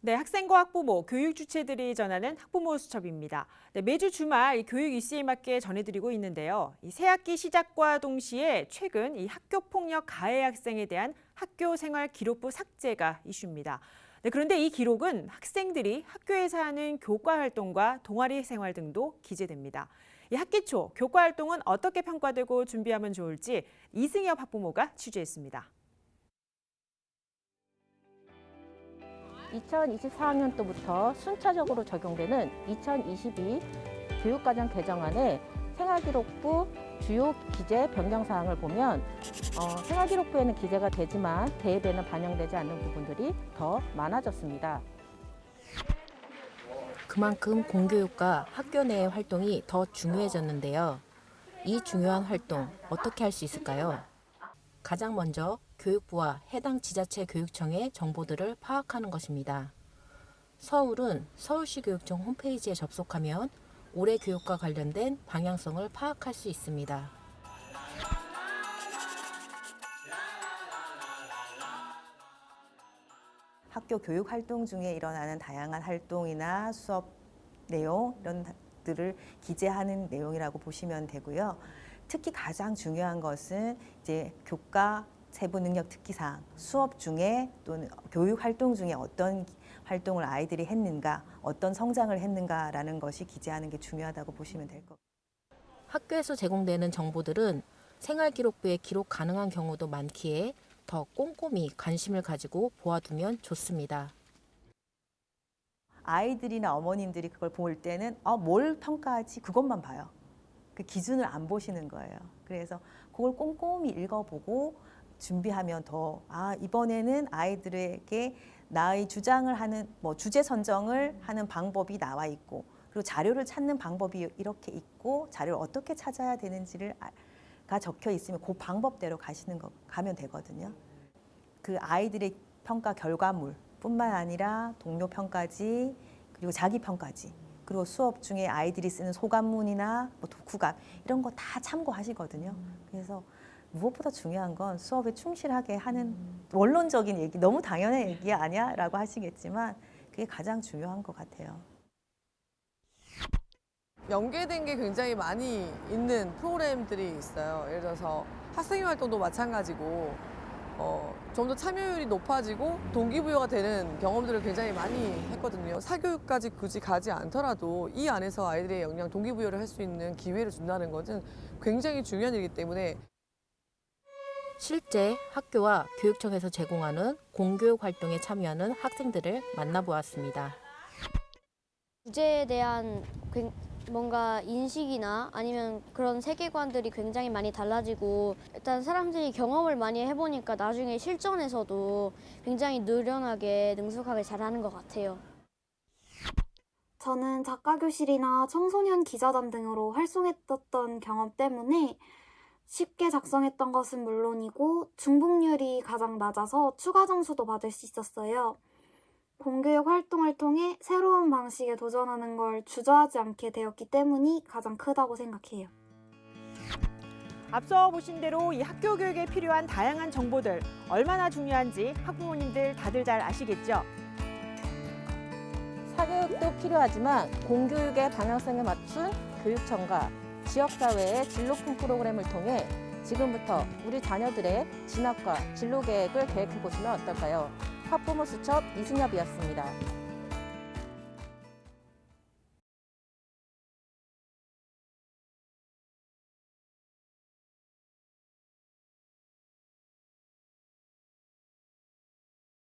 네, 학생과 학부모, 교육 주체들이 전하는 학부모 수첩입니다. 네, 매주 주말 이 교육 이슈에 맞게 전해드리고 있는데요. 이 새학기 시작과 동시에 최근 이 학교폭력 가해 학생에 대한 학교 생활 기록부 삭제가 이슈입니다. 네, 그런데 이 기록은 학생들이 학교에서 하는 교과 활동과 동아리 생활 등도 기재됩니다. 이 학기 초 교과 활동은 어떻게 평가되고 준비하면 좋을지 이승엽 학부모가 취재했습니다. 2024학년도부터 순차적으로 적용되는 2022 교육과정 개정안의 생활기록부 주요 기재 변경 사항을 보면 생활기록부에는 기재가 되지만 대입에는 반영되지 않는 부분들이 더 많아졌습니다. 그만큼 공교육과 학교 내의 활동이 더 중요해졌는데요. 이 중요한 활동 어떻게 할 수 있을까요? 가장 먼저 교육부와 해당 지자체 교육청의 정보들을 파악하는 것입니다. 서울은 서울시 교육청 홈페이지에 접속하면 올해 교육과 관련된 방향성을 파악할 수 있습니다. 학교 교육 활동 중에 일어나는 다양한 활동이나 수업 내용 이런 것들을 기재하는 내용이라고 보시면 되고요. 특히 가장 중요한 것은 이제 교과 세부 능력 특기사항, 수업 중에 또는 교육 활동 중에 어떤 활동을 아이들이 했는가, 어떤 성장을 했는가라는 것이 기재하는 게 중요하다고 보시면 될 것 같아요. 학교에서 제공되는 정보들은 생활기록부에 기록 가능한 경우도 많기에 더 꼼꼼히 관심을 가지고 보아두면 좋습니다. 아이들이나 어머님들이 그걸 볼 때는 뭘 평가하지? 그것만 봐요. 그 기준을 안 보시는 거예요. 그래서 그걸 꼼꼼히 읽어보고 준비하면 더 이번에는 아이들에게 나의 주장을 하는 주제 선정을 하는 방법이 나와 있고 그리고 자료를 찾는 방법이 이렇게 있고 자료를 어떻게 찾아야 되는지를 가 적혀 있으면 그 방법대로 가면 되거든요. 그 아이들의 평가 결과물뿐만 아니라 동료 평가지 그리고 자기 평가지 그리고 수업 중에 아이들이 쓰는 소감문이나 독후감 이런 거 다 참고하시거든요. 그래서 무엇보다 중요한 건 수업에 충실하게 하는 원론적인 얘기, 너무 당연한 얘기 아니야? 라고 하시겠지만 그게 가장 중요한 것 같아요. 연계된 게 굉장히 많이 있는 프로그램들이 있어요. 예를 들어서 학생회 활동도 마찬가지고 좀 더 참여율이 높아지고 동기부여가 되는 경험들을 굉장히 많이 했거든요. 사교육까지 굳이 가지 않더라도 이 안에서 아이들의 역량 동기부여를 할 수 있는 기회를 준다는 것은 굉장히 중요한 일이기 때문에 실제 학교와 교육청에서 제공하는 공교육 활동에 참여하는 학생들을 만나보았습니다. 주제에 대한 뭔가 인식이나 아니면 그런 세계관들이 굉장히 많이 달라지고 일단 사람들이 경험을 많이 해보니까 나중에 실전에서도 굉장히 느련하게 능숙하게 잘하는 것 같아요. 저는 작가교실이나 청소년 기자단 등으로 활동했던 경험 때문에 쉽게 작성했던 것은 물론이고 중복률이 가장 낮아서 추가 점수도 받을 수 있었어요. 공교육 활동을 통해 새로운 방식에 도전하는 걸 주저하지 않게 되었기 때문이 가장 크다고 생각해요. 앞서 보신 대로 이 학교 교육에 필요한 다양한 정보들 얼마나 중요한지 학부모님들 다들 잘 아시겠죠? 사교육도 필요하지만 공교육의 방향성에 맞춘 교육청과 지역사회의 진로품 프로그램을 통해 지금부터 우리 자녀들의 진학과 진로 계획을 계획해 보시면 어떨까요? 학부모 수첩 이승엽이었습니다.